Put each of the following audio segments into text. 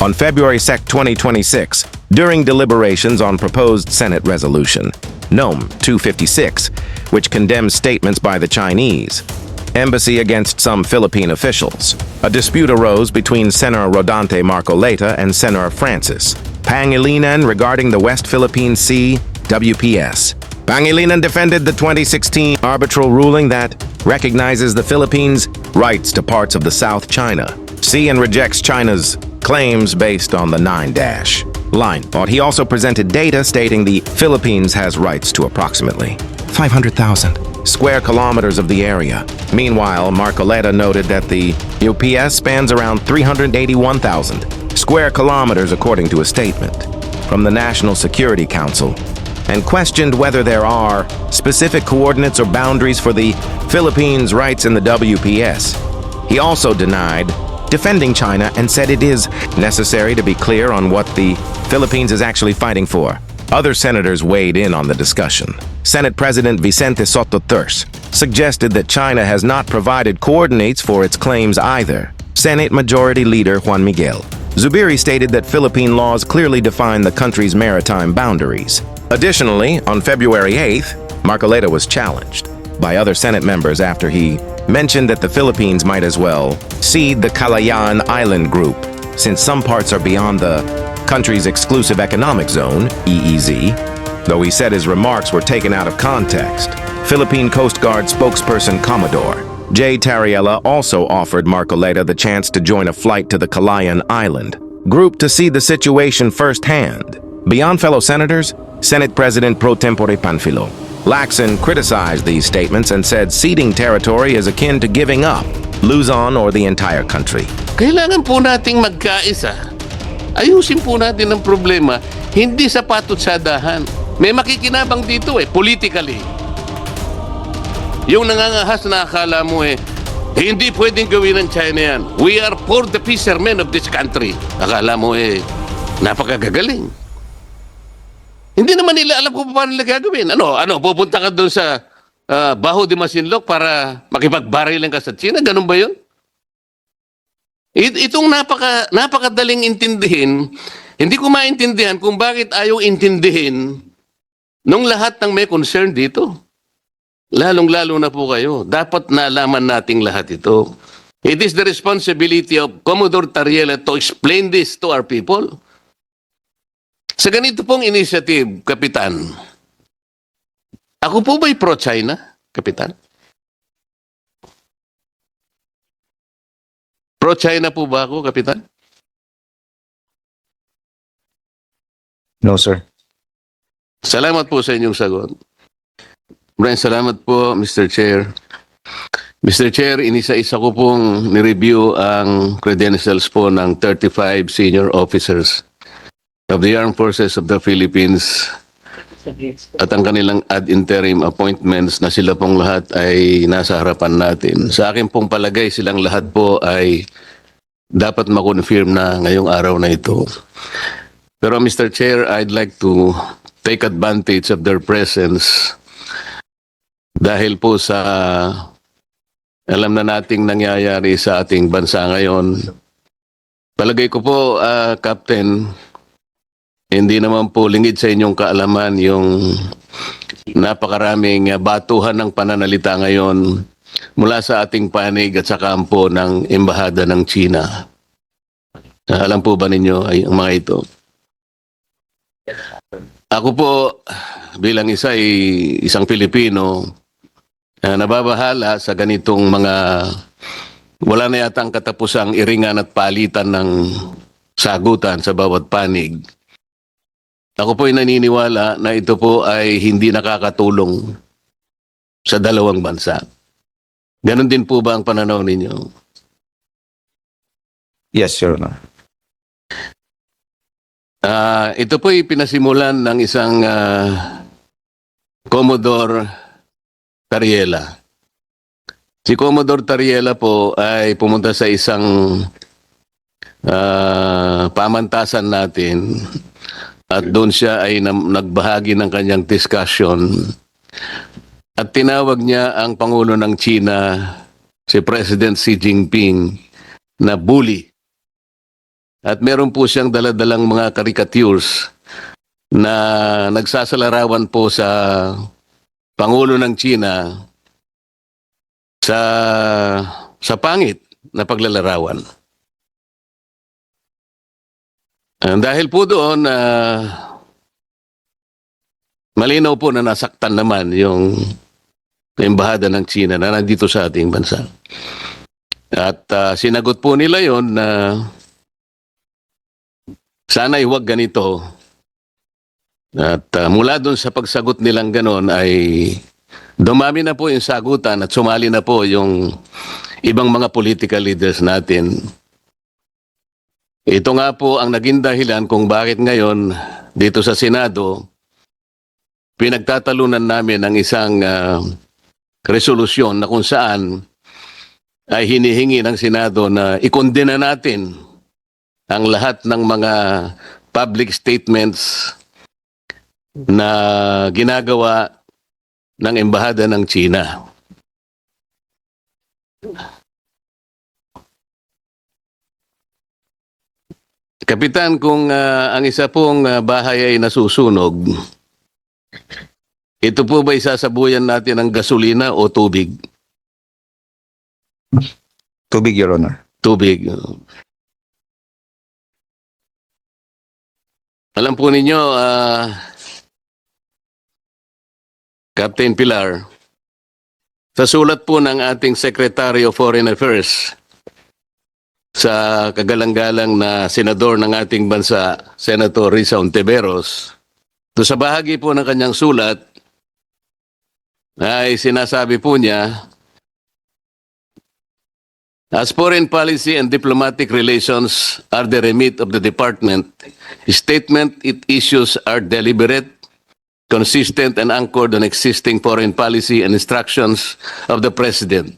On February 2, 2026, during deliberations on proposed Senate resolution, NOM 256, which condemns statements by the Chinese embassy against some Philippine officials, a dispute arose between Senator Rodante Marcoleta and Senator Francis Pangilinan regarding the West Philippine Sea WPS. Pangilinan defended the 2016 arbitral ruling that recognizes the Philippines' rights to parts of the South China Sea and rejects China's claims based on the 9-dash line. But he also presented data stating the Philippines has rights to approximately 500,000 square kilometers of the area. Meanwhile, Marcoleta noted that the UPS spans around 381,000 square kilometers according to a statement from the National Security Council, and questioned whether there are specific coordinates or boundaries for the Philippines' rights in the WPS. He also denied defending China and said it is necessary to be clear on what the Philippines is actually fighting for. Other senators weighed in on the discussion. Senate President Vicente Soto Thurs suggested that China has not provided coordinates for its claims either. Senate Majority Leader Juan Miguel Zubiri stated that Philippine laws clearly define the country's maritime boundaries. Additionally, on February 8th, Marcoleta was challenged by other Senate members after he mentioned that the Philippines might as well cede the Kalayaan Island Group, since some parts are beyond the country's exclusive economic zone, EEZ, though he said his remarks were taken out of context. Philippine Coast Guard spokesperson Commodore J. Tariella also offered Marcoleta the chance to join a flight to the Kalayaan Island Group to see the situation firsthand. Beyond fellow senators, Senate President Pro Tempore Panfilo Lacson criticized these statements and said ceding territory is akin to giving up Luzon or the entire country. Kailangan po nating magkaisa. Ayusin po natin ang problema, hindi sa patutsadahan. May makikinabang dito politically. Yung nangangahas na akala mo hindi pwedeng gawin ng China yan. We are for the fishermen of this country. Akala mo napakagagaling. Hindi naman nila alam kung paano nila gagawin. Pupunta ka doon sa Baho de Masinloc para makipagbarilan ka sa China? Ganun ba yun? Itong napakadaling intindihin, hindi ko maintindihan kung bakit ayaw intindihin nung lahat ng may concern dito. Lalong-lalo na po kayo. Dapat nalaman nating lahat ito. It is the responsibility of Commodore Tariella to explain this to our people. Sa ganito pong initiative, Kapitan, ako po ba'y pro-China, Kapitan? Pro-China po ba ako, Kapitan? No, sir. Salamat po sa inyong sagot. Maraming salamat po, Mr. Chair. Mr. Chair, inisa-isa ko pong nireview ang credentials po ng 35 senior officers of the Armed Forces of the Philippines at ang kanilang ad interim appointments na sila pong lahat ay nasa harapan natin. Sa akin pong palagay, silang lahat po ay dapat makonfirm na ngayong araw na ito. Pero Mr. Chair, I'd like to take advantage of their presence dahil po sa alam na nating nangyayari sa ating bansa ngayon. Palagay ko po, Captain, hindi naman po lingid sa inyong kaalaman yung napakaraming batuhan ng pananalita ngayon mula sa ating panig at sa kampo ng Embahada ng China. Alam po ba ninyo ang mga ito? Ako po bilang isang Pilipino, nababahala sa ganitong mga wala na yatang katapusang iringan at palitan ng sagutan sa bawat panig. Ako po ay naniniwala na ito po ay hindi nakakatulong sa dalawang bansa. Ganon din po ba ang pananaw ninyo? Yes, Your Honor. Ito po ay pinasimulan ng isang Commodore Tariella. Si Commodore Tariella po ay pumunta sa isang pamantasan natin at doon siya ay nagbahagi ng kanyang discussion at tinawag niya ang Pangulo ng China, si President Xi Jinping, na bully. At meron po siyang daladalang mga caricatures na nagsasalarawan po sa Pangulo ng China sa pangit na paglalarawan. Dahil po doon, malinaw po na nasaktan naman yung embahada ng China na nandito sa ating bansa. At sinagot po nila yon na sana'y huwag ganito. At mula doon sa pagsagot nilang ganon ay dumami na po yung sagutan at sumali na po yung ibang mga political leaders natin. Ito nga po ang naging dahilan kung bakit ngayon dito sa Senado pinagtatalunan namin ang isang resolusyon na kung saan ay hinihingi ng Senado na ikondena natin ang lahat ng mga public statements na ginagawa ng embahada ng China. Kapitan, kung ang isa pong bahay ay nasusunog, ito po ba isasabuyan natin ng gasolina o tubig? Tubig, Your Honor. Tubig. Alam po ninyo, Captain Pilar, sa sulat po ng ating Secretary of Foreign Affairs sa kagalang-galang na senador ng ating bansa, Senator Risa Ontiveros, to sa bahagi po ng kanyang sulat ay sinasabi po niya, as foreign policy and diplomatic relations are the remit of the department, statement it issues are deliberate, consistent and anchored on existing foreign policy and instructions of the President.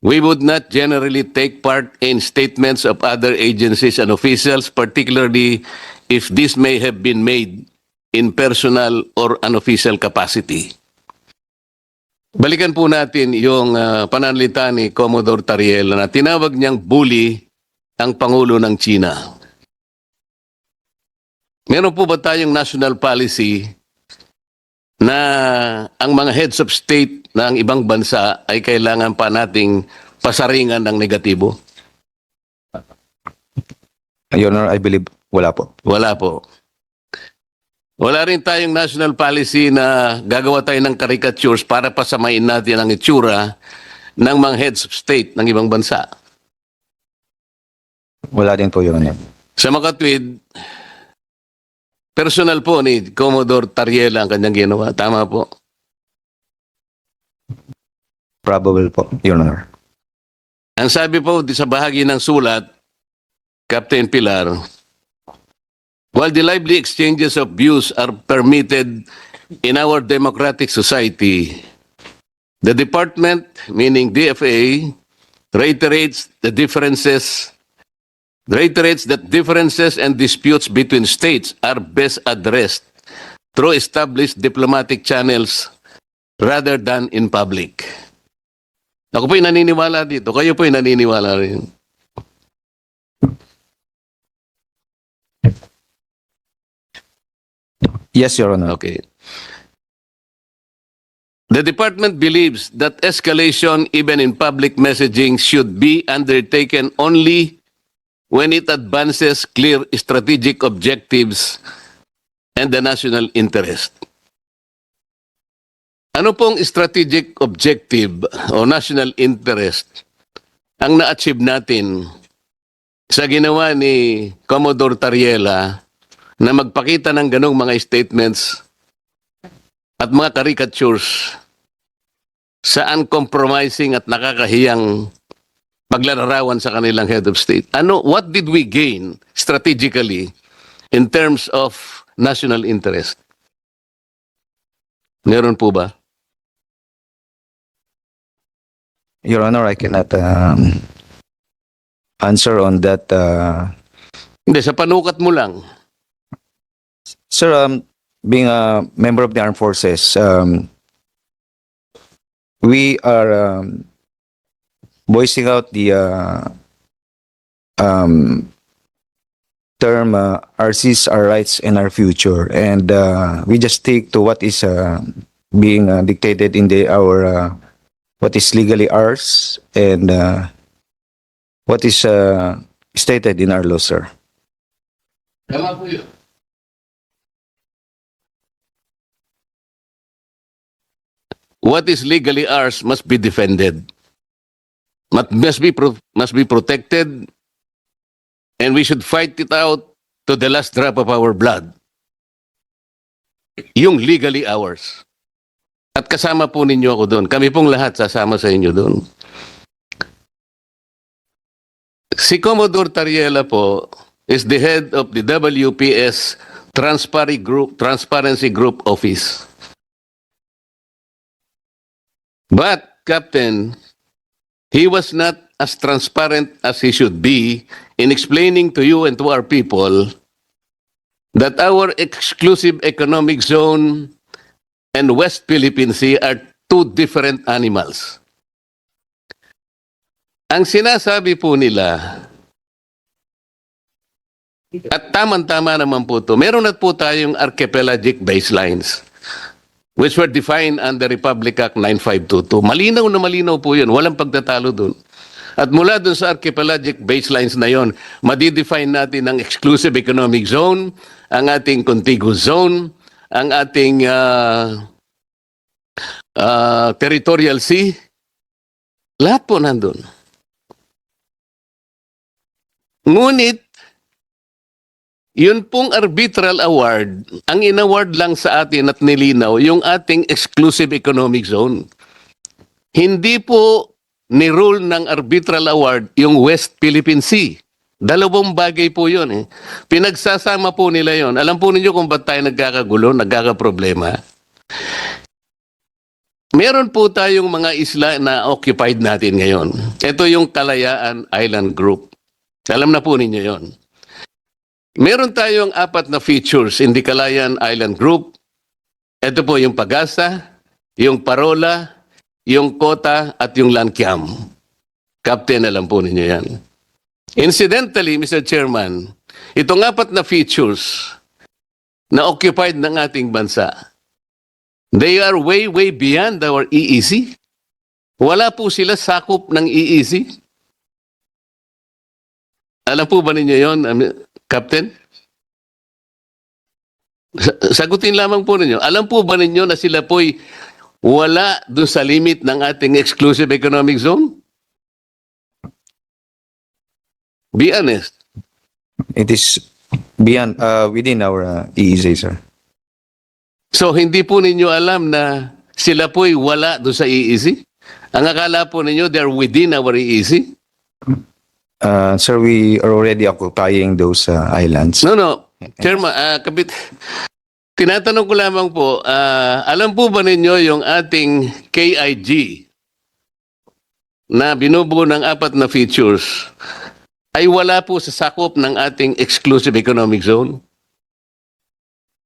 We would not generally take part in statements of other agencies and officials, particularly if this may have been made in personal or unofficial capacity. Balikan po natin yung pananalita ni Commodore Tariel na tinawag niyang bully ang Pangulo ng China. Meron po ba tayong national policy na ang mga heads of state ng ibang bansa ay kailangan pa nating pasaringan ng negatibo? Your Honor, I believe wala po. Wala po. Wala rin tayong national policy na gagawa tayo ng caricatures para pasamain natin ang itsura ng mga heads of state ng ibang bansa. Wala din po, Your Honor. Sa makatwid, personal po ni Commodore Tariela ang kanyang ginawa. Tama po. Probable po, Your Honor. Ang sabi po sa bahagi ng sulat, Captain Pilar, while the lively exchanges of views are permitted in our democratic society, the department, meaning DFA, reiterates that differences and disputes between states are best addressed through established diplomatic channels rather than in public. Ako po'y naniniwala dito. Kayo po'y naniniwala rin. Yes, Your Honor. Okay. The department believes that escalation, even in public messaging, should be undertaken only when it advances clear strategic objectives and the national interest. Ano pong strategic objective o national interest ang na-achieve natin sa ginawa ni Commodore Tariela na magpakita ng ganong mga statements at mga caricatures sa uncompromising at nakakahiyang paglalarawan sa kanilang head of state? What did we gain strategically in terms of national interest? Meron po ba? Your Honor, I cannot answer on that. Hindi, sa panukat mo lang. Sir, being a member of the armed forces, we are voicing out the term RCs, our rights and our future, and we just stick to what is being dictated in our what is legally ours and what is stated in our law, sir. Tama po yun. What is legally ours must be defended. Must be protected, and we should fight it out to the last drop of our blood. Yung legally ours. At kasama po ninyo ako doon. Kami pong lahat sasama sa inyo doon. Si Commodore Tariela po is the head of the WPS Transparency Group Office. But, Captain, he was not as transparent as he should be in explaining to you and to our people that our exclusive economic zone and West Philippine Sea are two different animals. Ang sinasabi po nila, at tama-tama naman po ito, meron na po tayong archipelagic baselines which were defined under Republic Act 9522. Malinaw na malinaw po yun. Walang pagtatalo dun. At mula dun sa archipelagic baselines na yon, madidefine natin ang exclusive economic zone, ang ating contiguous zone, ang ating territorial sea. Lahat po nandun. Ngunit, yun pong arbitral award, ang inaward lang sa atin at nilinaw, yung ating exclusive economic zone. Hindi po ni-rule ng arbitral award yung West Philippine Sea. Dalawang bagay po yun eh. Pinagsasama po nila yon. Alam po ninyo kung ba't tayo nagkakagulo, nagkakaproblema. Meron po tayong mga isla na occupied natin ngayon. Ito yung Kalayaan Island Group. Alam na po ninyo yon. Meron tayong 4 na features in the Kalayaan Island Group. Ito po yung Pagasa, yung Parola, yung Kota, at yung Lankiam. Captain, alam po ninyo yan. Incidentally, Mr. Chairman, itong 4 na features na occupied ng ating bansa, they are way, way beyond our EEZ. Wala po sila sakop ng EEZ. Alam po ba ninyo yon, Captain? Sagutin lamang po ninyo. Alam po ba ninyo na sila po'y wala doon sa limit ng ating exclusive economic zone? Be honest. It is beyond within our EEZ, sir. So, hindi po ninyo alam na sila po'y wala doon sa EEZ? Ang akala po ninyo, they're within our EEZ? Sir, we are already occupying those islands. No. Chairman, tinatanong ko lamang po, alam po ba ninyo yung ating KIG na binubuo ng 4 na features ay wala po sa sakop ng ating exclusive economic zone?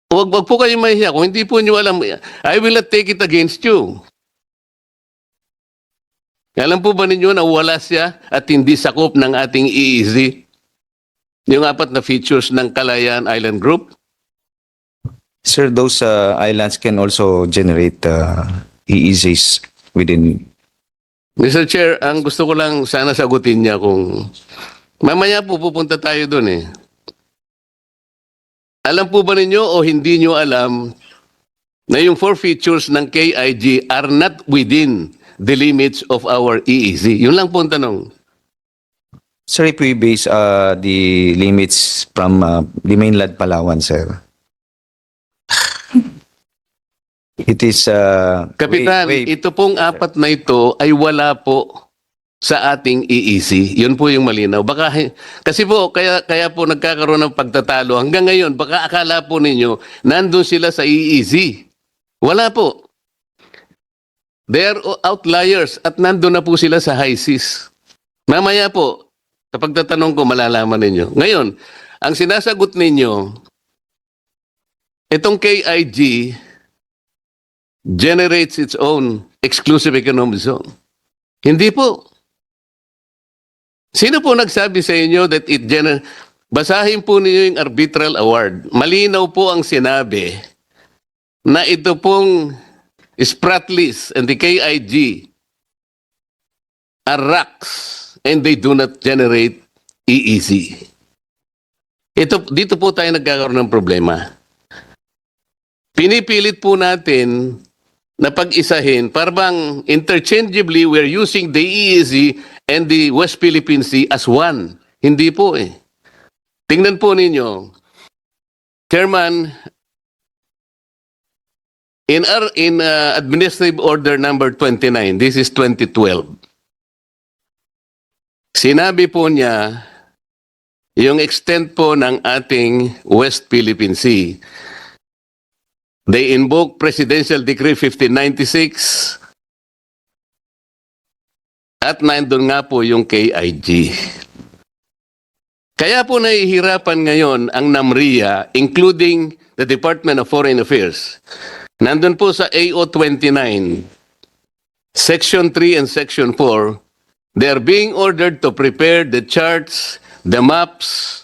Huwag po kayo mahihiya. Kung hindi po nyo alam, I will not take it against you. Alam po ba ninyo na wala siya at hindi sakop ng ating EEZ? Yung 4 na features ng Kalayaan Island Group? Sir, those islands can also generate EEZs within. Mr. Chair, ang gusto ko lang sana sagutin niya kung mamaya po pupunta tayo doon eh. Alam po ba ninyo o hindi nyo alam na yung 4 features ng KIG are not within the limits of our EEZ? Yun lang po ang tanong. Sir, if we base the limits from the mainland Palawan, sir. It is Kapitan, ito pong 4 na ito ay wala po sa ating EEZ. Yun po yung malinaw. Baka, kasi po, kaya po nagkakaroon ng pagtatalo. Hanggang ngayon, baka akala po ninyo, nandun sila sa EEZ. Wala po. They are outliers at nandun na po sila sa high seas. Mamaya po, sa pagtatanong ko, malalaman ninyo. Ngayon, ang sinasagot ninyo, itong KIG generates its own exclusive economic zone. Hindi po. Sino po nagsabi sa inyo that basahin po niyo yung arbitral award. Malinaw po ang sinabi na ito pong Spratlys and the KIG are rocks and they do not generate EEZ. Dito po tayo nagkakaroon ng problema. Pinipilit po natin na pag-isahin, parang interchangeably we're using the EEZ and the West Philippine Sea as one. Hindi po eh. Tingnan po ninyo, Chairman, in Administrative Order number 29, this is 2012, sinabi po niya yung extent po ng ating West Philippine Sea. They invoke Presidential Decree 1596 at nandun nga po yung KIG. Kaya po nahihirapan ngayon ang NAMRIA, including the Department of Foreign Affairs. Nandun po sa AO 29, Section 3 and Section 4, they are being ordered to prepare the charts, the maps,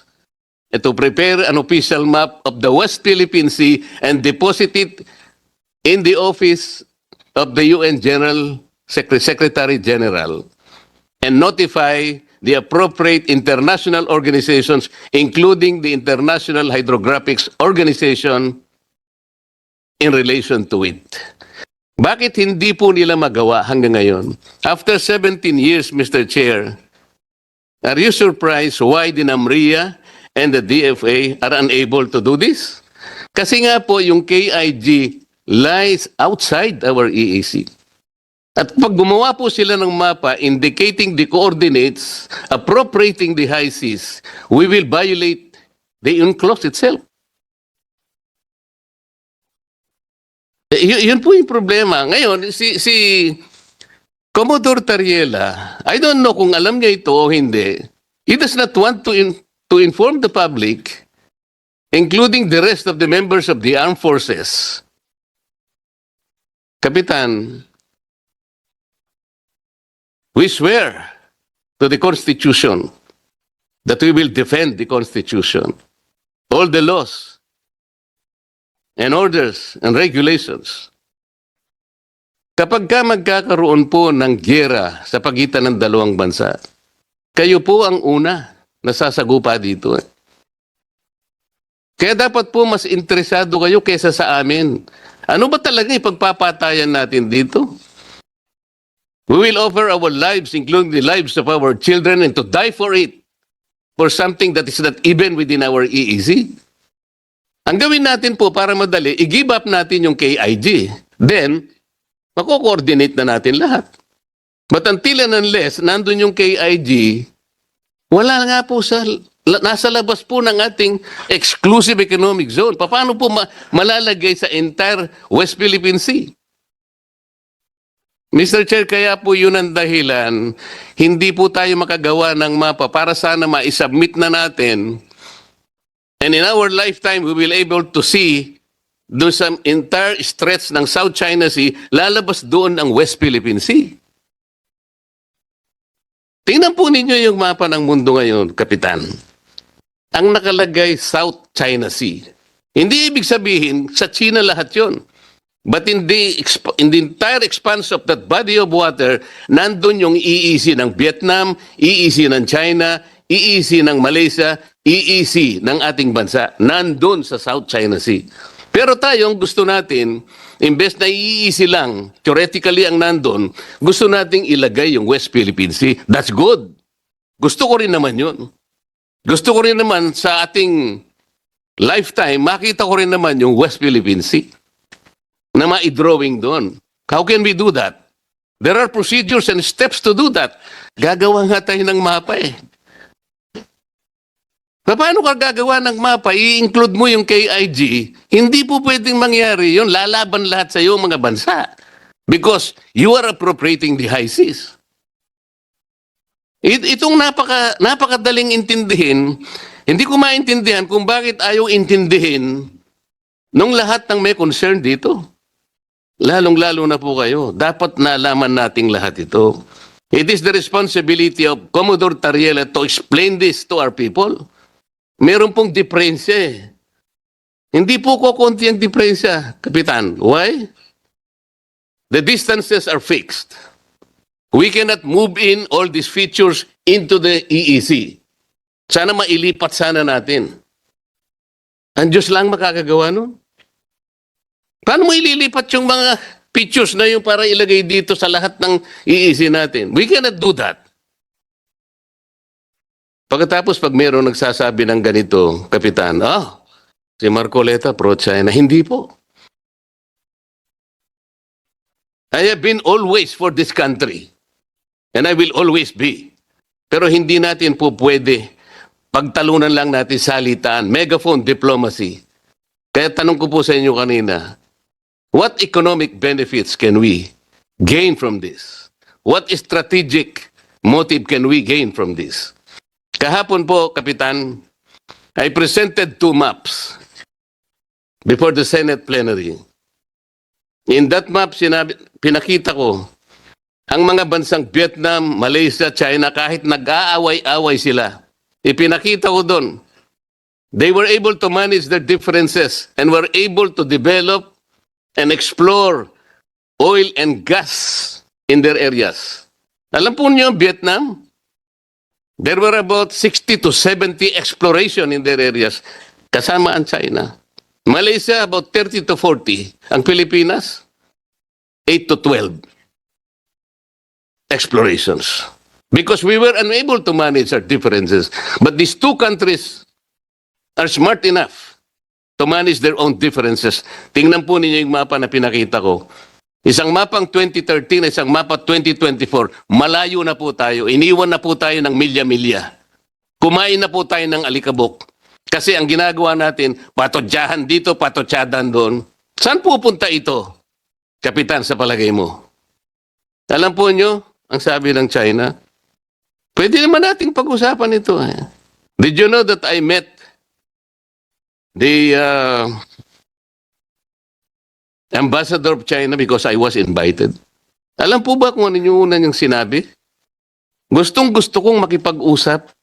and to prepare an official map of the West Philippine Sea and deposit it in the office of the UN Secretary General and notify the appropriate international organizations, including the International Hydrographics Organization, in relation to it. Bakit hindi po nila magawa hanggang ngayon? After 17 years, Mr. Chair, are you surprised why the NAMRIA and the DFA are unable to do this? Kasi nga po yung KIG lies outside our EEC. At pag gumawa po sila ng mapa indicating the coordinates, appropriating the high seas, we will violate the UNCLOS itself. Yun po yung problema. Ngayon, si Commodore Tariela, I don't know kung alam niya ito o hindi. He does not want to inform the public, including the rest of the members of the armed forces. Kapitan, we swear to the Constitution that we will defend the Constitution, all the laws and orders and regulations. Kapag ka magkakaroon po ng giyera sa pagitan ng dalawang bansa, kayo po ang una na sasagupa dito. Kaya dapat po mas interesado kayo kaysa sa amin. Ano ba talaga ipagpapatayan natin dito? We will offer our lives, including the lives of our children, and to die for it, for something that is not even within our EEZ. Ang gawin natin po para madali, i-give up natin yung KIG. Then, mako-coordinate na natin lahat. But until and unless nandun yung KIG, wala nga po nasa labas po ng ating exclusive economic zone. Paano po malalagay sa entire West Philippine Sea? Mr. Chair, kaya po yun ang dahilan, hindi po tayo makagawa ng mapa para sana ma-submit na natin. And in our lifetime, we will able to see doon sa entire stretch ng South China Sea, lalabas doon ang West Philippine Sea. Tingnan po ninyo yung mapa ng mundo ngayon, Kapitan. Ang nakalagay South China Sea. Hindi ibig sabihin, sa China lahat yon. But in the entire expanse of that body of water, nandun yung EEZ ng Vietnam, EEZ ng China, EEZ ng Malaysia, EEZ ng ating bansa. Nandun sa South China Sea. Pero tayo, gusto natin, imbes na EEZ lang, theoretically ang nandun, gusto nating ilagay yung West Philippine Sea. That's good. Gusto ko rin naman yun. Gusto ko rin naman sa ating lifetime, makita ko rin naman yung West Philippine Sea na ma-drawing doon. How can we do that? There are procedures and steps to do that. Gagawa nga tayo ng mapa eh. Paano ka gagawa ng mapa? I-include mo yung KIG. Hindi po pwedeng mangyari yun. Lalaban lahat sa iyo mga bansa. Because you are appropriating the high seas. Itong napakadaling intindihin, hindi ko maintindihan kung bakit ayaw intindihin nung lahat ng may concern dito. Lalong-lalo na po kayo. Dapat nalaman nating lahat ito. It is the responsibility of Commodore Tariela to explain this to our people. Meron pong diferensya eh. Hindi po kukunti ang diferensya, Kapitan. Why? The distances are fixed. We cannot move in all these features into the EEC. Sana mailipat sana natin. Ang Diyos lang makakagawa nun. Paano mo ililipat yung mga features na yung para ilagay dito sa lahat ng EEC natin? We cannot do that. Pagkatapos pag mayroong nagsasabi ng ganito, Kapitan, si Marcoleta pro-China. Hindi po. I have been always for this country. And I will always be. Pero hindi natin po pwede pagtalunan lang natin salitaan, megaphone diplomacy. Kaya tanong ko po sa inyo kanina, what economic benefits can we gain from this? What strategic motive can we gain from this? Kahapon po, Kapitan, I presented 2 maps before the Senate plenary. In that map, pinakita ko ang mga bansang Vietnam, Malaysia, China, kahit nag-aaway-away sila, ipinakita ko doon. They were able to manage their differences and were able to develop and explore oil and gas in their areas. Alam po niyo, Vietnam, there were about 60 to 70 exploration in their areas, kasama ang China. Malaysia, about 30 to 40. Ang Pilipinas, 8 to 12 explorations. Because we were unable to manage our differences. But these 2 countries are smart enough to manage their own differences. Tingnan po ninyo yung mapa na pinakita ko. Isang mapang 2013, isang mapa 2024. Malayo na po tayo. Iniwan na po tayo ng milya-milya. Kumain na po tayo ng alikabok. Kasi ang ginagawa natin, patodyahan dito, patodyahan doon. Saan pupunta ito, Kapitan, sa palagay mo? Alam po nyo, ang sabi ng China, pwede naman nating pag-usapan ito. Did you know that I met the ambassador of China because I was invited? Alam po ba kung ano yung una niyang sinabi? Gustong-gusto kong makipag-usap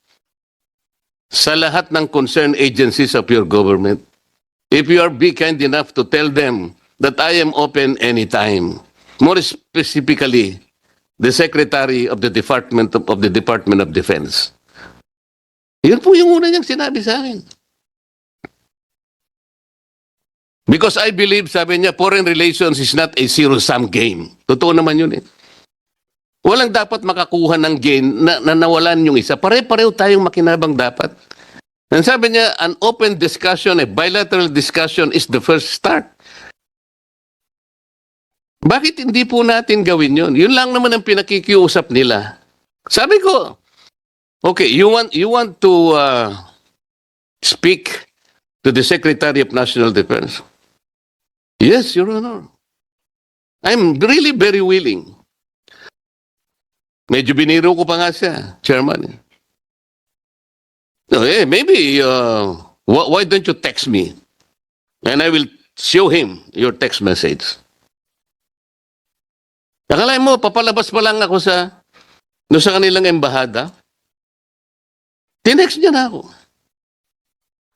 sa lahat ng concerned agencies of your government. If you are be kind enough to tell them that I am open anytime. More specifically, the Secretary of the Department of Defense. Yun po yung una niyang sinabi sa akin. Because I believe, sabi niya, foreign relations is not a zero-sum game. Totoo naman yun eh. Walang dapat makakuha ng gain na nawalan yung isa. Pare-pareho tayong makinabang dapat. And sabi niya, an open discussion, a bilateral discussion is the first start. Bakit hindi po natin gawin yun? Yun lang naman ang pinakikiusap nila. Sabi ko, okay, you want to speak to the Secretary of National Defense? Yes, Your Honor. I'm really very willing. Medyo biniro ko pa nga siya, Chairman. Maybe, why don't you text me? And I will show him your text message. Akalain mo, papalabas pa lang ako sa kanilang embahada. Tinext niya na ako.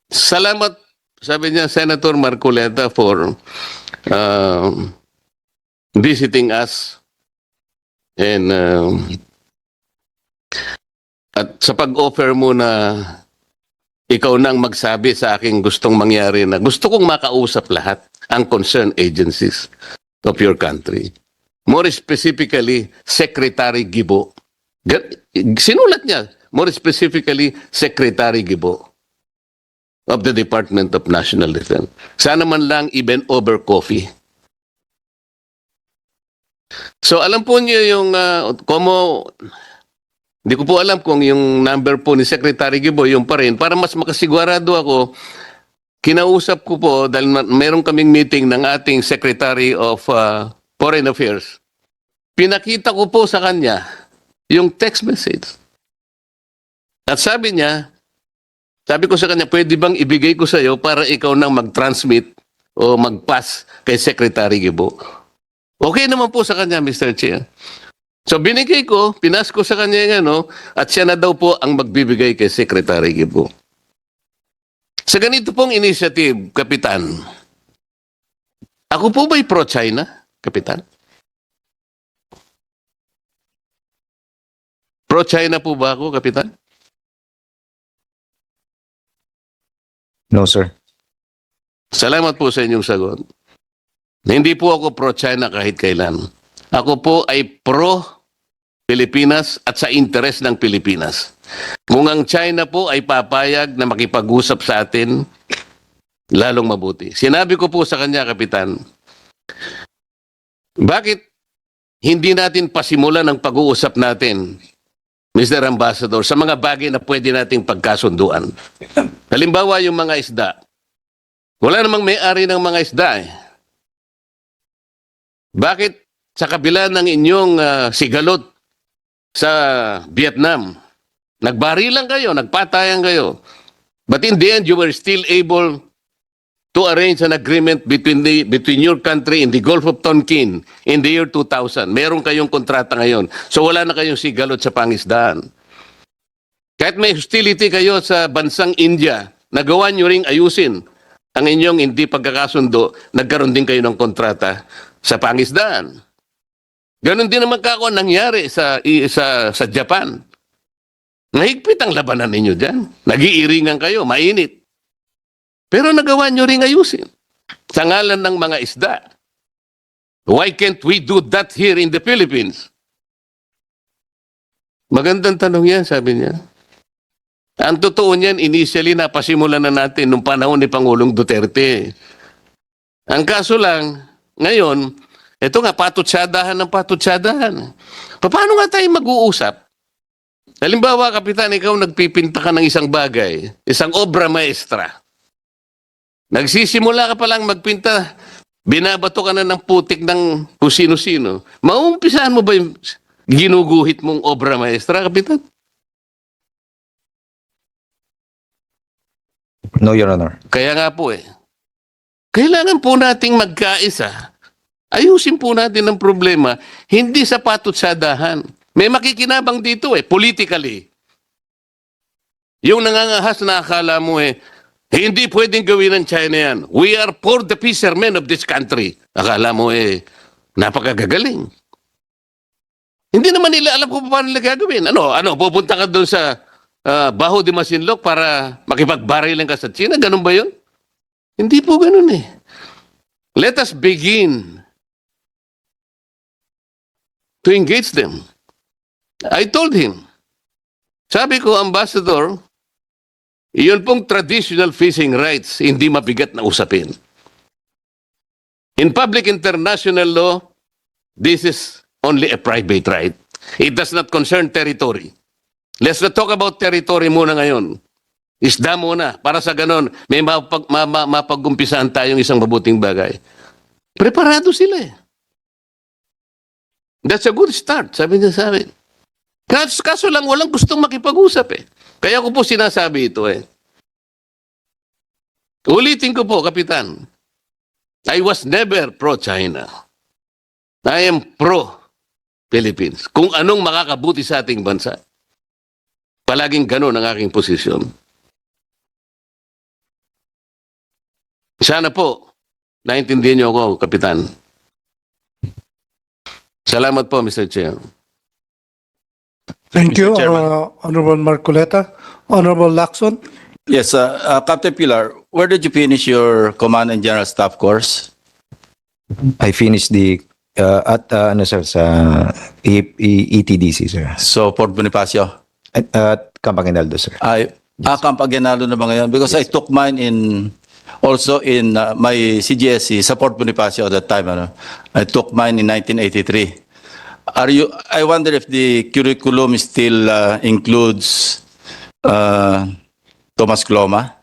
Salamat, sabi niya, Senator Marcoleta, for visiting us. And at sa pag-offer mo na ikaw nang magsabi sa aking gustong mangyari na gusto kong makausap lahat ang concerned agencies of your country. More specifically, Secretary Gibo. Sinulat niya, more specifically, Secretary Gibo of the Department of National Defense. Sana man lang even over coffee. So alam po niyo yung, hindi ko po alam kung yung number po ni Secretary Gibo, yung pa rin. Para mas makasigurado ako, kinausap ko po dahil meron kaming meeting ng ating Secretary of Foreign Affairs. Pinakita ko po sa kanya yung text message. At sabi ko sa kanya, pwede bang ibigay ko sa iyo para ikaw nang mag-transmit o mag-pass kay Secretary Gibo? Okay naman po sa kanya, Mr. Chair. So binigay ko, pinas ko sa kanya yung at siya na daw po ang magbibigay kay Secretary Gibo. Sa ganito pong initiative, Kapitan, ako po ba'y pro-China, Kapitan? Pro-China po ba ako, Kapitan? No, sir. Salamat po sa inyong sagot. Hindi po ako pro-China kahit kailan. Ako po ay pro-Pilipinas at sa interes ng Pilipinas. Kung ang China po ay papayag na makipag-usap sa atin, lalong mabuti. Sinabi ko po sa kanya, Kapitan, bakit hindi natin pasimulan ang pag-uusap natin, Mr. Ambassador, sa mga bagay na pwede nating pagkasunduan? Halimbawa, yung mga isda. Wala namang may-ari ng mga isda eh. Bakit sa kabila ng inyong sigalot sa Vietnam, nagbarilan kayo, nagpatayan kayo, but in the end, you were still able to arrange an agreement between your country and the Gulf of Tonkin in the year 2000. Meron kayong kontrata ngayon. So wala na kayong sigalot sa pangisdaan. Kahit may hostility kayo sa bansang India, nagawa nyo ring ayusin ang inyong hindi pagkakasundo, nagkaroon din kayo ng kontrata sa pangisdaan. Ganon din naman kako nangyari sa Japan. Mahigpit ang labanan ninyo dyan. Nag-iiringan kayo, mainit. Pero nagawa nyo ring ayusin sa ngalan ng mga isda. Why can't we do that here in the Philippines? Magandang tanong yan, sabi niya. Ang totoo niyan, initially napasimulan na natin nung panahon ni Pangulong Duterte. Ang kaso lang, ngayon, ito nga, patutsadahan ng patutsadahan. Paano nga tayo mag-uusap? Halimbawa, Kapitan, ikaw nagpipinta ka ng isang bagay, isang obra maestra. Nagsisimula ka pa lang magpinta, binabato ka na ng putik ng kung sino-sino. Maumpisahan mo ba yung ginuguhit mong obra maestra, Kapitan? No, Your Honor. Kaya nga po kailangan po nating magkaisa. Ayusin po natin ang problema, hindi sa patutsadahan. May makikinabang dito politically. Yung nangangahas na akala mo hindi pwedeng gawin ng China yan. We are for the fishermen of this country. Akala mo napakagagaling. Hindi naman nila alam kung paano nila gagawin. Pupunta ka doon sa Baho de Masinloc para makipagbarilan ka sa China? Ganun ba yun? Hindi po ganun Let us begin to engage them. I told him, sabi ko, Ambassador, iyon pong traditional fishing rights, hindi mabigat na usapin. In public international law, this is only a private right. It does not concern territory. Let's not talk about territory muna ngayon. Isda muna. Para sa ganon, may mapag-umpisahan tayong isang mabuting bagay. Preparado sila That's a good start, sabi niya sa amin. Kaso lang, walang gustong makipag-usap Kaya ko po sinasabi ito Ulitin ko po, Kapitan. I was never pro-China. I am pro-Philippines. Kung anong makakabuti sa ating bansa. Palaging ganun ang aking posisyon. Sana po, naintindihan niyo ako, Kapitan. Salamat po, Mr. Chair. Thank you, Mr. Chairman. Honorable Marcoleta. Honorable Lacson. Yes, Captain Pilar, where did you finish your Command and General Staff course? I finished the sa ETDC, sir. So, Fort Bonifacio? At Camp Aguinaldo, sir. Camp Aguinaldo na ba ngayon? Because I took mine also in my CGSC sa Fort Bonifacio at that time. I took mine in 1983. I wonder if the curriculum still includes Thomas Cloma.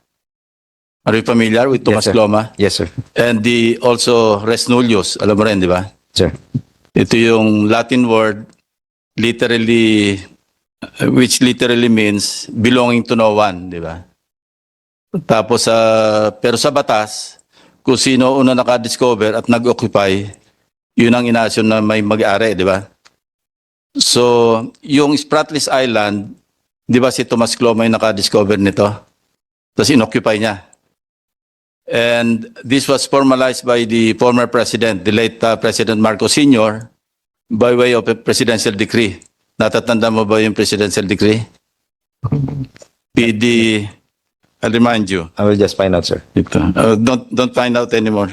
Are you familiar with Thomas Yes, sir. Cloma? Yes, sir. And also Res Nullius, alam mo rin, di ba? Sir. Ito yung Latin word literally which literally means belonging to no one, di ba? Tapos pero sa batas, kung sino una naka-discover at nag-occupy, yun ang inasyon na may mag-ari, di ba? So, yung Spratlys Island, di ba si Thomas Cloma yung naka-discover nito? Tapos inoccupy niya. And this was formalized by the former president, the late President Marcos Sr., by way of a presidential decree. Natatanda mo ba yung presidential decree? PD, I'll remind you. I will just find out, sir. Ito. Don't find out anymore.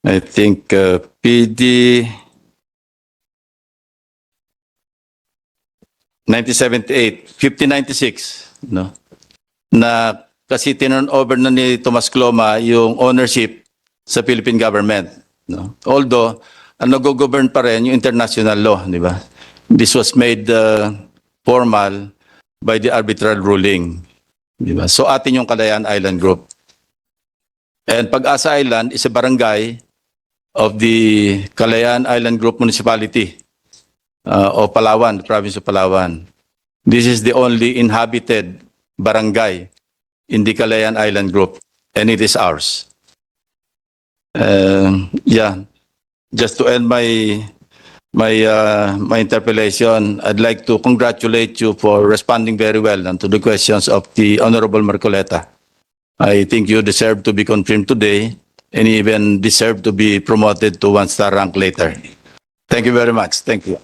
I think PD 1978, 1596, no? Na kasi tinurn over na ni Tomas Cloma yung ownership sa Philippine government, no? Although ang nag-govern pa rin yung international law, di ba? This was made formal by the arbitral ruling, di ba? So atin yung Kalayaan Island Group. And Pag-asa Island is a barangay of the Kalayaan Island Group Municipality of Palawan, the province of Palawan. This is the only inhabited barangay in the Kalayaan Island Group, and it is ours. Yeah, just to end my interpellation, I'd like to congratulate you for responding very well to the questions of the Honorable Marcoleta. I think you deserve to be confirmed today and even deserve to be promoted to one-star rank later. Thank you very much. Thank you.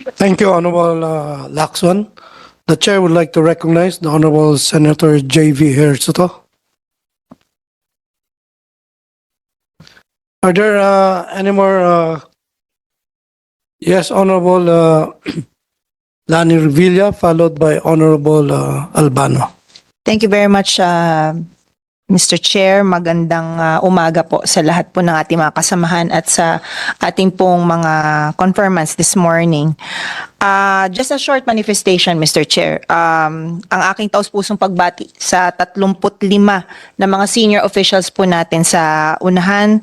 Thank you, Honorable Lacson. The chair would like to recognize the Honorable Senator J.V. Hersoto. Are there any more? Yes, Honorable Lani Revilla, followed by Honorable Albano. Thank you very much, Mr. Chair. Magandang umaga po sa lahat po ng ating mga kasamahan at sa ating pong mga conferments this morning. Just a short manifestation, Mr. Chair. Ang aking taus-pusong pagbati sa 35 na mga senior officials po natin sa unahan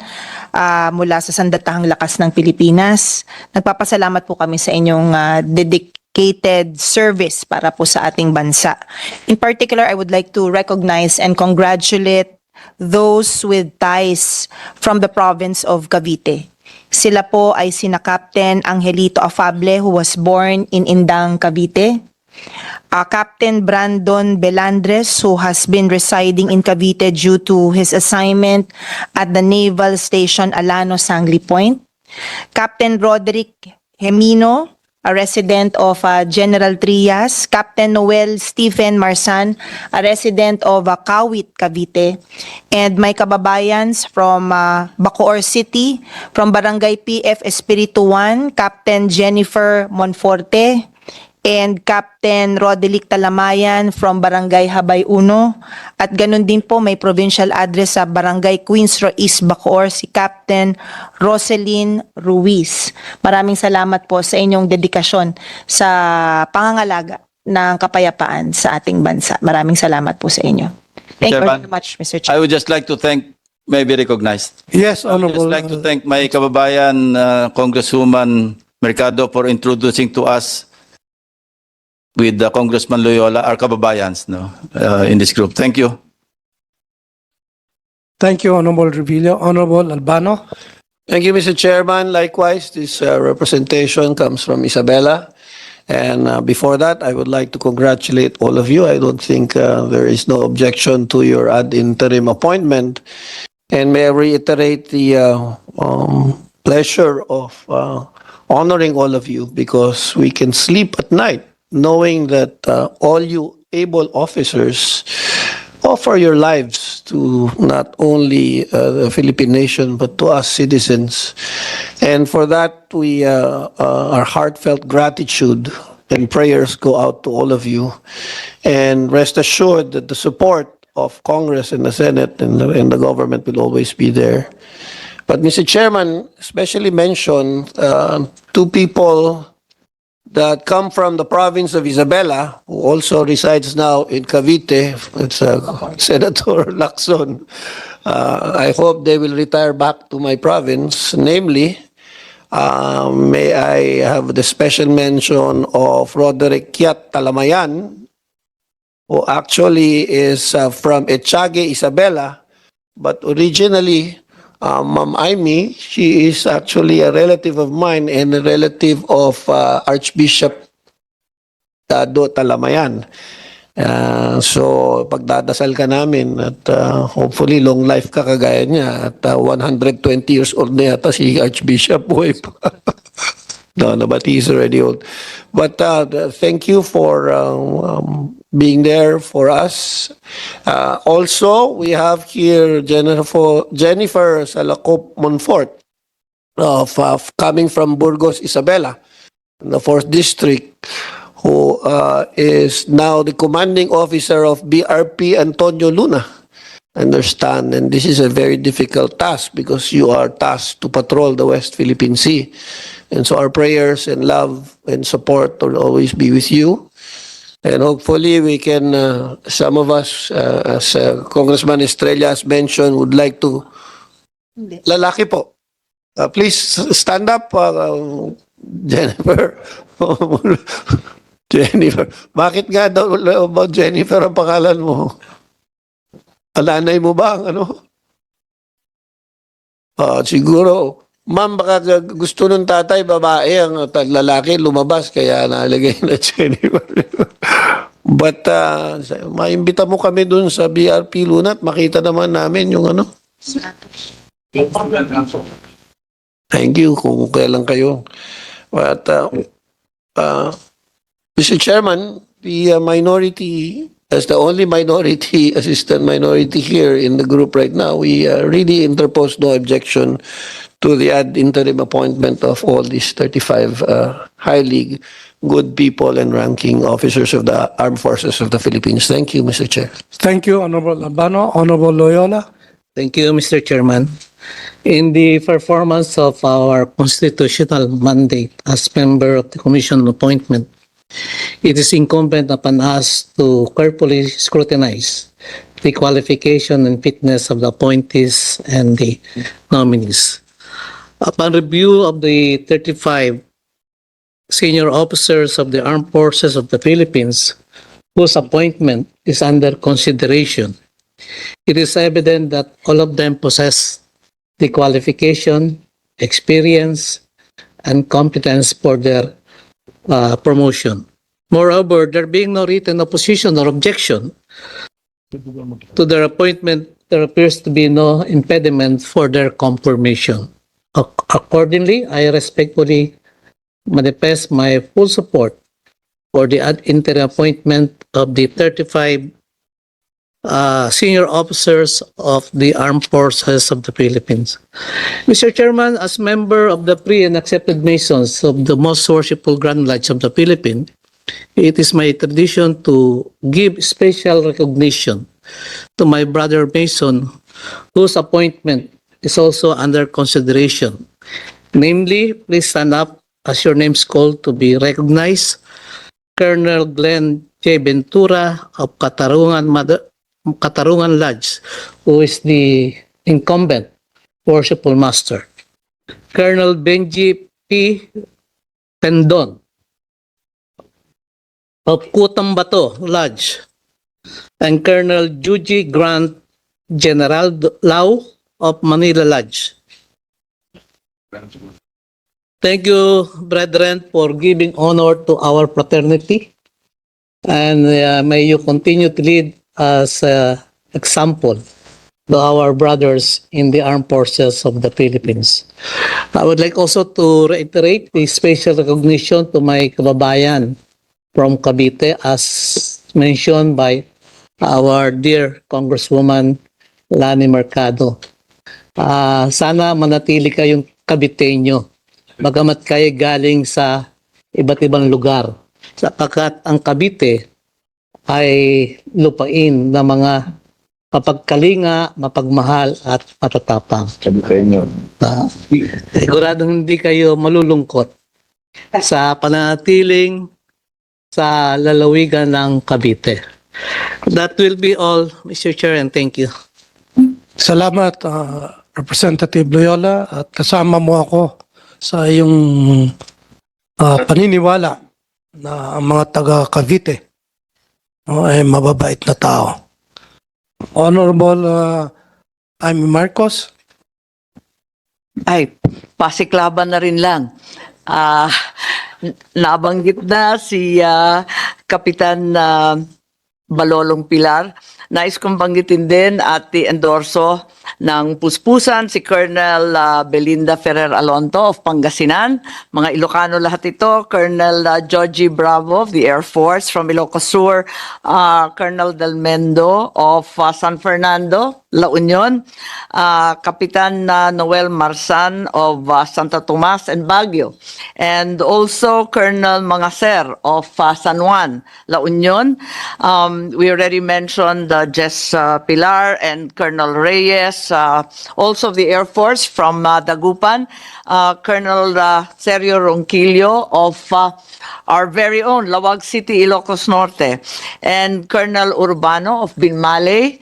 mula sa Sandatahang Lakas ng Pilipinas. Nagpapasalamat po kami sa inyong dedicated service para po sa ating bansa. In particular, I would like to recognize and congratulate those with ties from the province of Cavite. Sila po ay sina Captain Angelito Afable, who was born in Indang, Cavite. Captain Brandon Belandres, who has been residing in Cavite due to his assignment at the Naval Station Alano, Sangli Point. Captain Roderick Hemino, a resident of General Trias, Captain Noel Stephen Marsan, a resident of Kawit, Cavite, and my kababayans from Bacoor City, from Barangay PF Espiritu 1, Captain Jennifer Monforte, and Captain Rodelick Talamayan from Barangay Habay 1. At ganun din po may provincial address sa Barangay Queensro East Bacoor, si Captain Roselyn Ruiz. Maraming salamat po sa inyong dedikasyon sa pangangalaga ng kapayapaan sa ating bansa. Maraming salamat po sa inyo. Thank you very much, Mr. I Chair. would just like to thank, may be recognized. Yes, I would just Honorable. like to thank my kababayan, Congresswoman Mercado, for introducing to us with Congressman Loyola, our kababayans, in this group. Thank you. Thank you, Honorable Revilla. Honorable Albano. Thank you, Mr. Chairman. Likewise, this representation comes from Isabela. And before that, I would like to congratulate all of you. I don't think there is no objection to your ad interim appointment. And may I reiterate the pleasure of honoring all of you, because we can sleep at night knowing that all you able officers offer your lives to not only the Philippine nation, but to us citizens. And for that, our heartfelt gratitude and prayers go out to all of you. And rest assured that the support of Congress and the Senate and the government will always be there. But Mr. Chairman, especially mention two people that come from the province of Isabela, who also resides now in Cavite. It's Senator Lacson. I hope they will retire back to my province. Namely, may I have the special mention of Roderick Kiat Talamayan, who actually is from Echage, Isabela, but originally Ma'am Aimee, she is actually a relative of mine and a relative of Archbishop Estado Talamayan. So pagdadasal ka namin at hopefully long life ka kagaya niya at 120 years old na yata si Archbishop buhay pa. No, but he's already old. But thank you for being there for us. Also, we have here Jennifer Salacop Monfort coming from Burgos, Isabela, the 4th District, who is now the commanding officer of BRP Antonio Luna. Understand, and this is a very difficult task because you are tasked to patrol the West Philippine Sea. And so our prayers and love and support will always be with you. And hopefully we can, some of us, as Congressman Estrella has mentioned, would like to, lalaki po. Please stand up, Jennifer. Jennifer. Bakit nga daw about Jennifer ang pangalan mo? Alanay mo ba ang ano? Siguro. Ma'am, baka gusto ng tatay, babae, ang lalaki, lumabas, kaya nalagay na Jennifer. But, maimbita mo kami dun sa BRP Luna at makita naman namin yung ano. Thank you kung kailan kayo. But, Mr. Chairman, the minority, as the only minority, assistant minority here in the group right now, we really interpose no objection to the ad interim appointment of all these 35 highly good people and ranking officers of the Armed Forces of the Philippines. Thank you, Mr. Chair. Thank you, Honorable Albano. Honorable Loyola. Thank you, Mr. Chairman. In the performance of our constitutional mandate as member of the Commission on Appointment, it is incumbent upon us to carefully scrutinize the qualification and fitness of the appointees and the nominees. Upon review of the 35 senior officers of the Armed Forces of the Philippines whose appointment is under consideration, it is evident that all of them possess the qualification, experience, and competence for their promotion. Moreover, there being no written opposition or objection to their appointment, there appears to be no impediment for their confirmation. Accordingly, I respectfully manifest my full support for the ad interim appointment of the 35 senior officers of the Armed Forces of the Philippines. Mr. Chairman, as member of the Free and Accepted Masons of the Most Worshipful Grand Lodge of the Philippines, it is my tradition to give special recognition to my brother Mason, whose appointment is also under consideration. Namely, please stand up as your names called to be recognized. Colonel Glenn J. Ventura of Katarungan Lodge, who is the incumbent worshipful master. Colonel Benji P. Pendon of Kutambato Lodge, and Colonel Juji Grant General Lau of Manila Lodge. Thank you, brethren, for giving honor to our fraternity, and may you continue to lead as example to our brothers in the Armed Forces of the Philippines. I would like also to reiterate the special recognition to my kababayan from Cavite, as mentioned by our dear Congresswoman Lani Mercado. Sana manatili kayong Caviteño, bagamat kayo galing sa iba't ibang lugar, sapagkat ang Cavite ay lupain ng mga mapagkalinga, mapagmahal at matatapang. Siguradong hindi kayo malulungkot sa pananatiling sa lalawigan ng Cavite. That will be all, Mr. Chair, and thank you. Salamat, Representative Loyola, at kasama mo ako sa iyong paniniwala na ang mga taga Cavite ay mababait na tao. Honorable Amy Marcos. Ay, pasiklaban na rin lang. Nabanggit na si Kapitan Balolong Pilar. Nais kong banggitin din at i-endorso ng puspusan si Colonel Belinda Ferrer Alonto of Pangasinan. Mga Ilocano lahat ito. Colonel Georgie Bravo of the Air Force from Ilocos Sur. Colonel Del Mendo of San Fernando, La Union. Kapitan Noel Marsan of Santa Tomas and Baguio. And also Colonel Mangacer of San Juan, La Union. We already mentioned Jess Pilar and Colonel Reyes, also of the Air Force from Dagupan, Colonel Sergio Ronquillo of our very own Lawag City, Ilocos Norte, and Colonel Urbano of Binmale,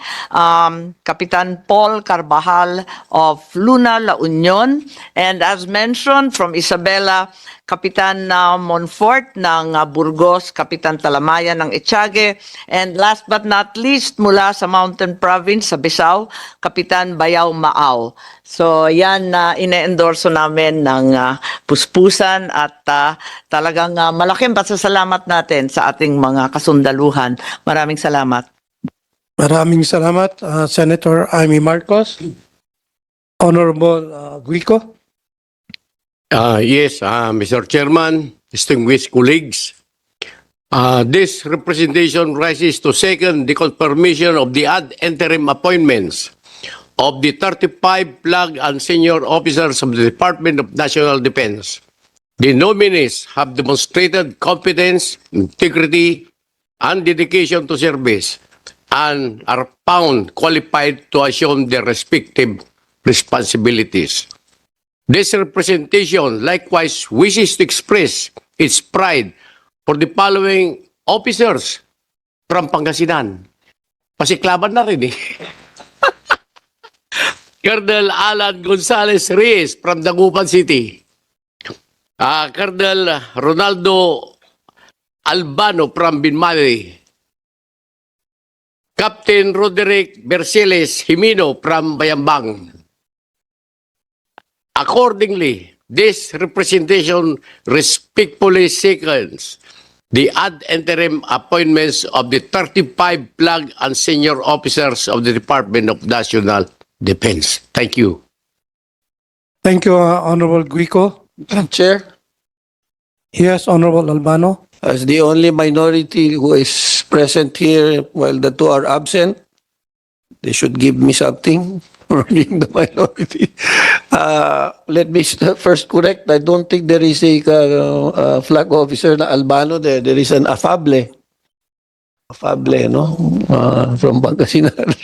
Kapitan Paul Carbajal of Luna, La Union, and as mentioned from Isabela, Kapitan Monfort ng Burgos, Kapitan Talamaya ng Etiague, and last but not least, mula sa Mountain Province sa Bisao, Kapitan Bayaw Maaw. So yan ine-endorso namin ng puspusan at talagang malaking pasasalamat natin sa ating mga kasundaluhan. Maraming salamat. Maraming salamat, Senator Amy Marcos. Honorable Guico. Yes, Mr. Chairman, distinguished colleagues. This representation rises to second the confirmation of the ad interim appointments of the 35 flag and senior officers of the Department of National Defense. The nominees have demonstrated competence, integrity, and dedication to service and are found qualified to assume their respective responsibilities. This representation likewise wishes to express its pride for the following officers from Pangasinan. Pasiklaban na rin eh. Colonel Alan Gonzales Reyes from Dagupan City. Colonel Ronaldo Albano from Binmale. Captain Roderick Berceles Jimeno from Bayambang. Accordingly, this representation respectfully seconds the ad interim appointments of the 35 flag and senior officers of the Department of National Defense. Thank you. Thank you, Honorable Guico. Chair, Yes, Honorable Albano. as the only minority who is present here while the two are absent, they should give me something for being the minority. Let me first correct. I don't think there is a flag officer na Albano there. There is an afable. Afable, no? From Pangasinan.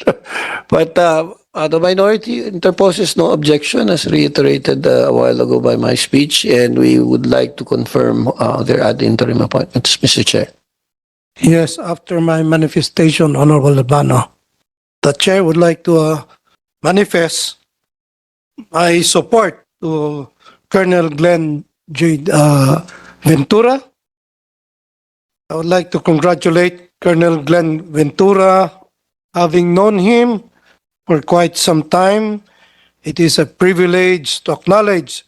But the minority interposes no objection, as reiterated a while ago by my speech, and we would like to confirm their ad interim appointments, Mr. Chair. Yes, after my manifestation, Honorable Albano, the chair would like to manifest my support to Colonel Glenn J. Ventura. I would like to congratulate Colonel Glenn Ventura. Having known him for quite some time, it is a privilege to acknowledge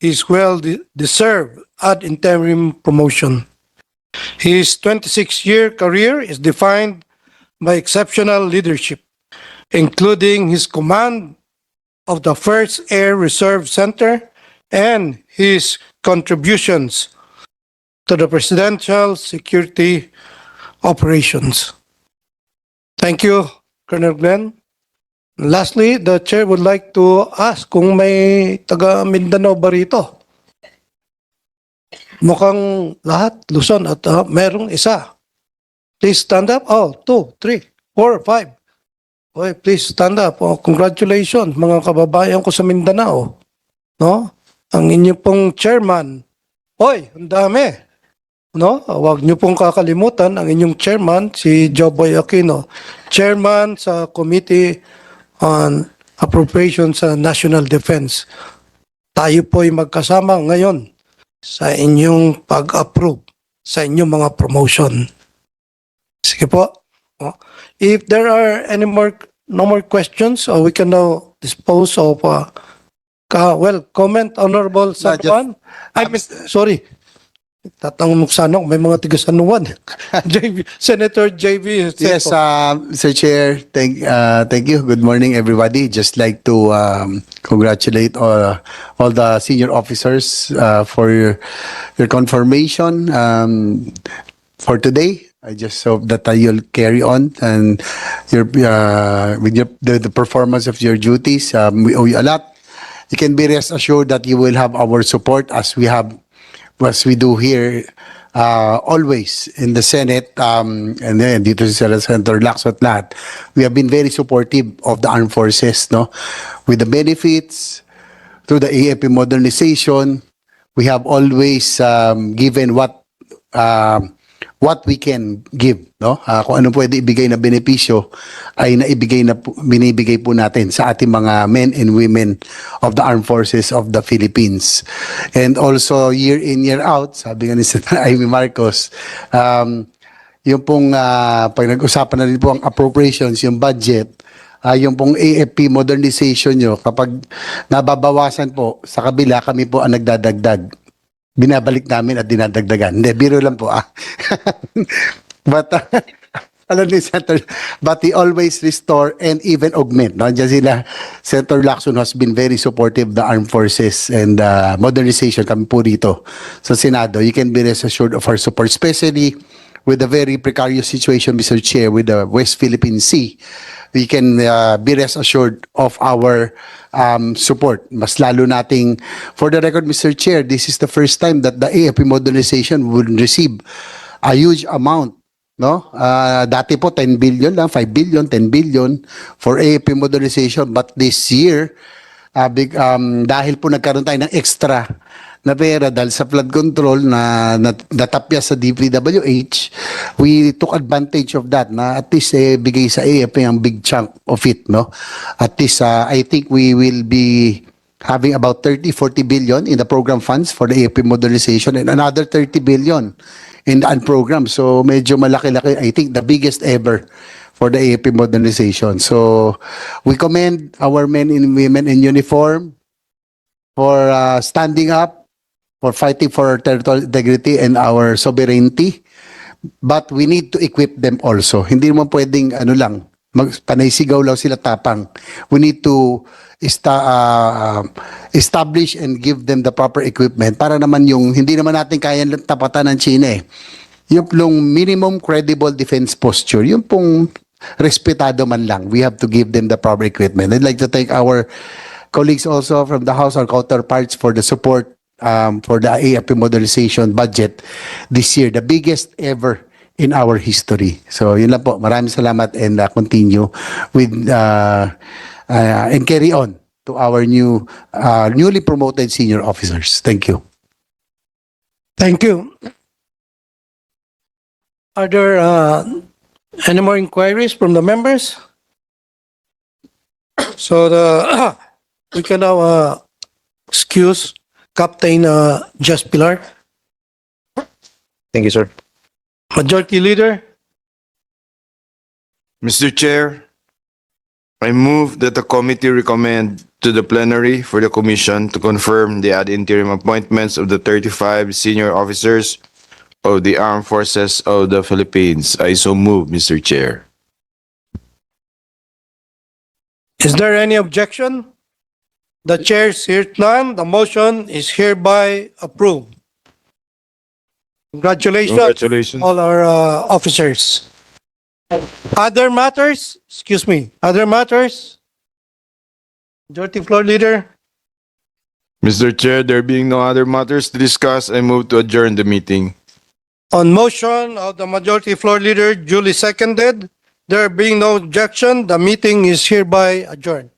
his well-deserved ad interim promotion. His 26-year career is defined by exceptional leadership, including his command of the 1st Air Reserve Center and his contributions to the presidential security operations. Thank you, Colonel Glenn. Lastly, the chair would like to ask kung may taga Mindanao ba rito? Mukhang lahat, Luzon, at merong isa. Please stand up. Oh, 2, 3, 4, 5. Okay, please stand up. Oh, congratulations, mga kababayan ko sa Mindanao. No? Ang inyong pong chairman. Hoy, ang dami. No? Huwag niyo pong kakalimutan ang inyong chairman, si Joboy Aquino. Chairman sa Committee on Appropriations sa National Defense. Tayo po'y magkasama ngayon sa inyong pag-approve sa inyong mga promotion. Sige po. If there are no more questions, we can now dispose of comment, Honorable San Juan. Sorry. Tatanong sana kung may mga tiga San Juan. Senator JV. Yes, Mr. Chair, thank you. Good morning, everybody. Just like to congratulate all the senior officers for your confirmation for today. I just hope that you'll carry on and your with the performance of your duties. We owe you a lot. You can be rest assured that you will have our support as we do here always in the Senate and then dito sa Senator Lacson at lahat. We have been very supportive of the armed forces, no? With the benefits, through the AFP modernization, we have always given what we can give, no? Kung ano pwede ibigay na benepisyo ay binibigay po natin sa ating mga men and women of the armed forces of the Philippines. And also year in year out, sabi nga ni Senator Amy Marcos, yung pong pag nag-usapan na rin po ang appropriations, yung budget, yung pong AFP modernization nyo, kapag nababawasan po sa kabila, kami po ang nagdadagdag. Binabalik namin at dinadagdagan. Hindi, biro lang po. But, alam ni Senator, but he always restore and even augment. No? Diyan sila, Senator Lacson has been very supportive of the armed forces and modernization. Kami po dito sa Senado. You can be rest assured of our support, especially with the very precarious situation, Mr. Chair, with the West Philippine Sea. We can be rest assured of our support. Mas lalo nating, for the record, Mr. Chair, this is the first time that the AFP modernization would receive a huge amount. No? Dati po 10 billion lang, 5 billion, 10 billion for AFP modernization. But this year, dahil po nagkaroon tayo ng extra na pera dahil sa flood control na natapya sa DPWH, we took advantage of that na at least bigay sa AFP ang big chunk of it, no? At least I think we will be having about 30-40 billion in the program funds for the AFP modernization and another 30 billion in the program. So medyo malaki-laki, I think the biggest ever for the AFP modernization. So we commend our men and women in uniform for standing up, for fighting for our territorial integrity and our sovereignty. But we need to equip them also. Hindi naman pwedeng panay-sigaw lang sila tapang. We need to establish and give them the proper equipment para naman hindi naman natin kaya tapatan ng China eh. Yung minimum credible defense posture, yung pong respetado man lang, we have to give them the proper equipment. I'd like to thank our colleagues also from the House, our counterparts, for the support for the AFP modernization budget this year, the biggest ever in our history. So yun lang po. Maraming salamat and continue with and carry on to our newly promoted senior officers. Thank you. Thank you. Are there any more inquiries from the members? So we can now excuse Captain Just Pilar. Thank you, sir. Majority Leader. Mr. Chair, I move that the committee recommend to the plenary for the commission to confirm the ad interim appointments of the 35 senior officers of the Armed Forces of the Philippines. I so move, Mr. Chair. Is there any objection? The chair hears none. The motion is hereby approved. Congratulations. All our officers. Other matters? Excuse me. Other matters? Majority Floor Leader. Mr. Chair, there being no other matters to discuss, I move to adjourn the meeting. On motion of the Majority Floor Leader duly seconded, there being no objection, the meeting is hereby adjourned.